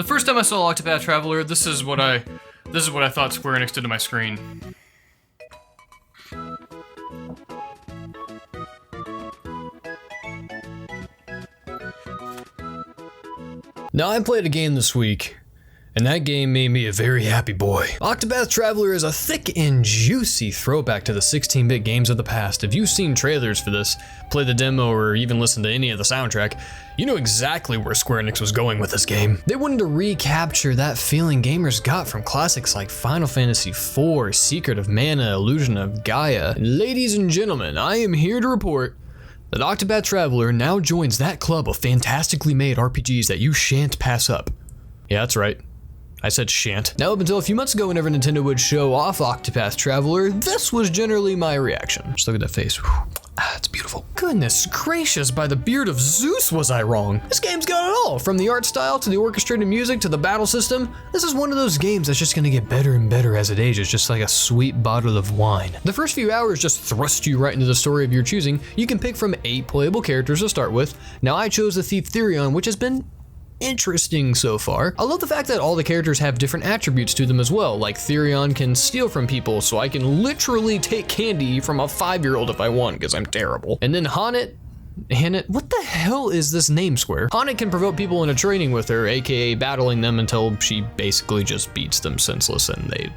The first time I saw Octopath Traveler, this is what I thought Square Enix did to my screen. Now, I played a game this week, and that game made me a very happy boy. Octopath Traveler is a thick and juicy throwback to the 16-bit games of the past. If you've seen trailers for this, played the demo, or even listened to any of the soundtrack, you know exactly where Square Enix was going with this game. They wanted to recapture that feeling gamers got from classics like Final Fantasy IV, Secret of Mana, Illusion of Gaia. And ladies and gentlemen, I am here to report that Octopath Traveler now joins that club of fantastically made RPGs that you shan't pass up. Yeah, that's right. I said shan't. Now, up until a few months ago, whenever Nintendo would show off Octopath Traveler, this was generally my reaction. Just look at that face. It's beautiful. Goodness gracious, by the beard of Zeus was I wrong. This game's got it all, from the art style to the orchestrated music to the battle system. This is one of those games that's just gonna get better and better as it ages, just like a sweet bottle of wine. The first few hours just thrust you right into the story of your choosing. You can pick from 8 playable characters to start with. Now, I chose the thief Therion, which has been interesting so far. I love the fact that all the characters have different attributes to them as well, like Therion can steal from people, so I can literally take candy from a 5-year-old if I want, because I'm terrible. And then Hannet, what the hell is this name, Square? Hannet can provoke people into training with her, aka battling them until she basically just beats them senseless and they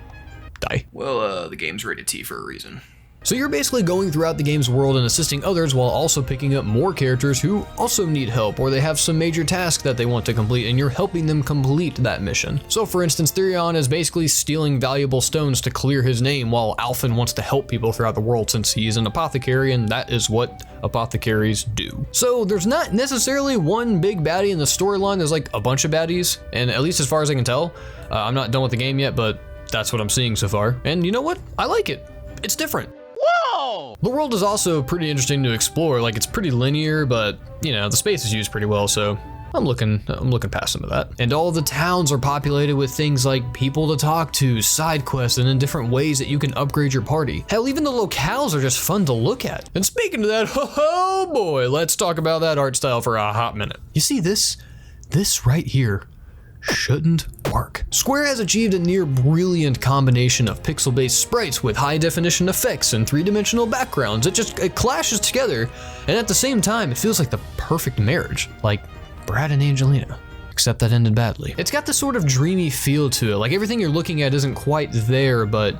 die. Well, the game's rated T for a reason. So you're basically going throughout the game's world and assisting others while also picking up more characters who also need help, or they have some major task that they want to complete and you're helping them complete that mission. So for instance, Therion is basically stealing valuable stones to clear his name, while Alphen wants to help people throughout the world since he's an apothecary and that is what apothecaries do. So there's not necessarily one big baddie in the storyline, there's like a bunch of baddies, and at least as far as I can tell, I'm not done with the game yet, but that's what I'm seeing so far. And you know what? I like it. It's different. Whoa! The world is also pretty interesting to explore. Like, it's pretty linear, but you know, the space is used pretty well, so I'm looking past some of that. And all the towns are populated with things like people to talk to, side quests, and in different ways that you can upgrade your party. Hell, even the locales are just fun to look at. And speaking of that, oh boy, let's talk about that art style for a hot minute. You see this right here shouldn't work. Square has achieved a near brilliant combination of pixel-based sprites with high-definition effects and 3-dimensional backgrounds. It clashes together, and at the same time, it feels like the perfect marriage, like Brad and Angelina, except that ended badly. It's got this sort of dreamy feel to it, like everything you're looking at isn't quite there, but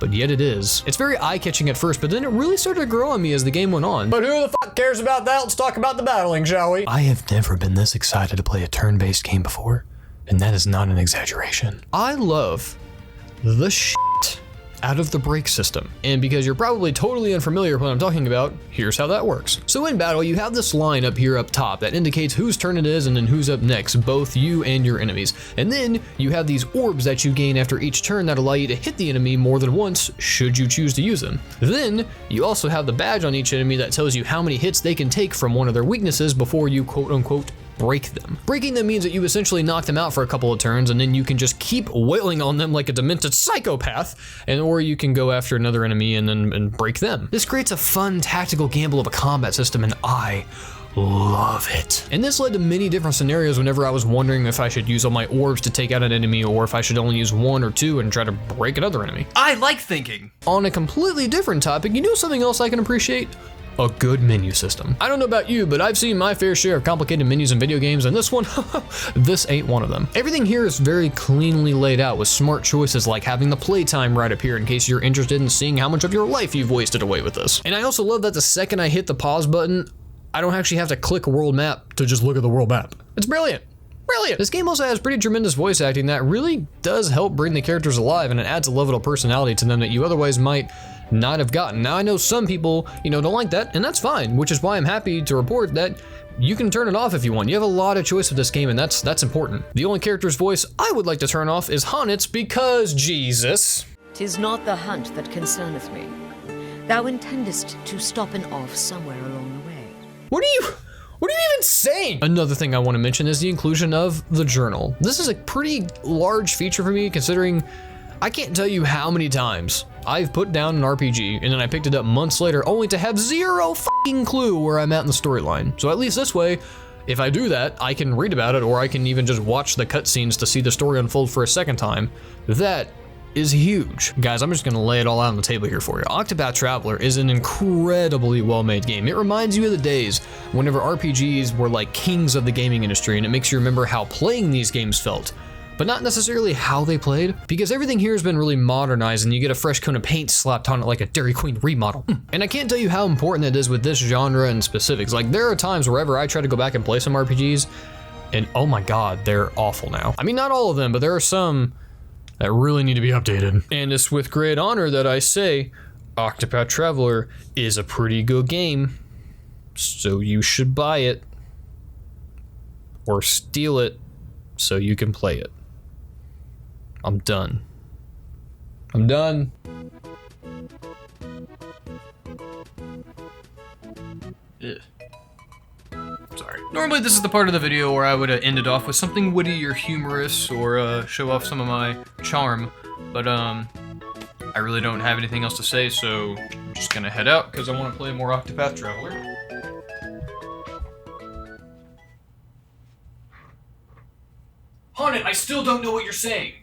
yet it is. It's very eye-catching at first, but then it really started to grow on me as the game went on. But who the fuck cares about that? Let's talk about the battling, shall we? I have never been this excited to play a turn-based game before. And that is not an exaggeration. I love the shit out of the break system. And because you're probably totally unfamiliar with what I'm talking about, here's how that works. So in battle, you have this line up here up top that indicates whose turn it is and then who's up next, both you and your enemies. And then you have these orbs that you gain after each turn that allow you to hit the enemy more than once, should you choose to use them. Then you also have the badge on each enemy that tells you how many hits they can take from one of their weaknesses before you quote unquote break them. Breaking them means that you essentially knock them out for a couple of turns and then you can just keep wailing on them like a demented psychopath, or you can go after another enemy and break them. This creates a fun tactical gamble of a combat system, and I love it. And this led to many different scenarios whenever I was wondering if I should use all my orbs to take out an enemy or if I should only use 1 or 2 and try to break another enemy. I like thinking. On a completely different topic, you know something else I can appreciate? A good menu system. I don't know about you, but I've seen my fair share of complicated menus in video games, and this one, this ain't one of them. Everything here is very cleanly laid out with smart choices like having the playtime right up here in case you're interested in seeing how much of your life you've wasted away with this. And I also love that the second I hit the pause button, I don't actually have to click a world map to just look at the world map. It's brilliant. Brilliant. This game also has pretty tremendous voice acting that really does help bring the characters alive, and it adds a level of personality to them that you otherwise might not have gotten. Now I know some people, don't like that, and that's fine, which is why I'm happy to report that you can turn it off if you want. You have a lot of choice with this game, and that's important. The only character's voice I would like to turn off is Hannet's, because Jesus. 'Tis not the hunt that concerneth me. Thou intendest to stop and off somewhere along the way. What are you even saying? Another thing I want to mention is the inclusion of the journal. This is a pretty large feature for me, considering I can't tell you how many times I've put down an RPG and then I picked it up months later only to have zero fucking clue where I'm at in the storyline. So at least this way, If I do that, I can read about it, or I can even just watch the cutscenes to see the story unfold for a second time. That is huge. Guys, I'm just gonna lay it all out on the table here for you. Octopath Traveler is an incredibly well-made game. It reminds you of the days whenever RPGs were like kings of the gaming industry, and it makes you remember how playing these games felt, but not necessarily how they played, because everything here has been really modernized and you get a fresh coat of paint slapped on it like a Dairy Queen remodel. And I can't tell you how important it is with this genre and specifics. Like, there are times wherever I try to go back and play some RPGs, and oh my god, they're awful now. I mean, not all of them, but there are some that really need to be updated. And it's with great honor that I say Octopath Traveler is a pretty good game, so you should buy it or steal it so you can play it. I'm done. I'm done. Ugh. Sorry. Normally this is the part of the video where I would end it off with something witty or humorous or show off some of my charm, but I really don't have anything else to say, so I'm just gonna head out because I want to play more Octopath Traveler. Haunted, I still don't know what you're saying.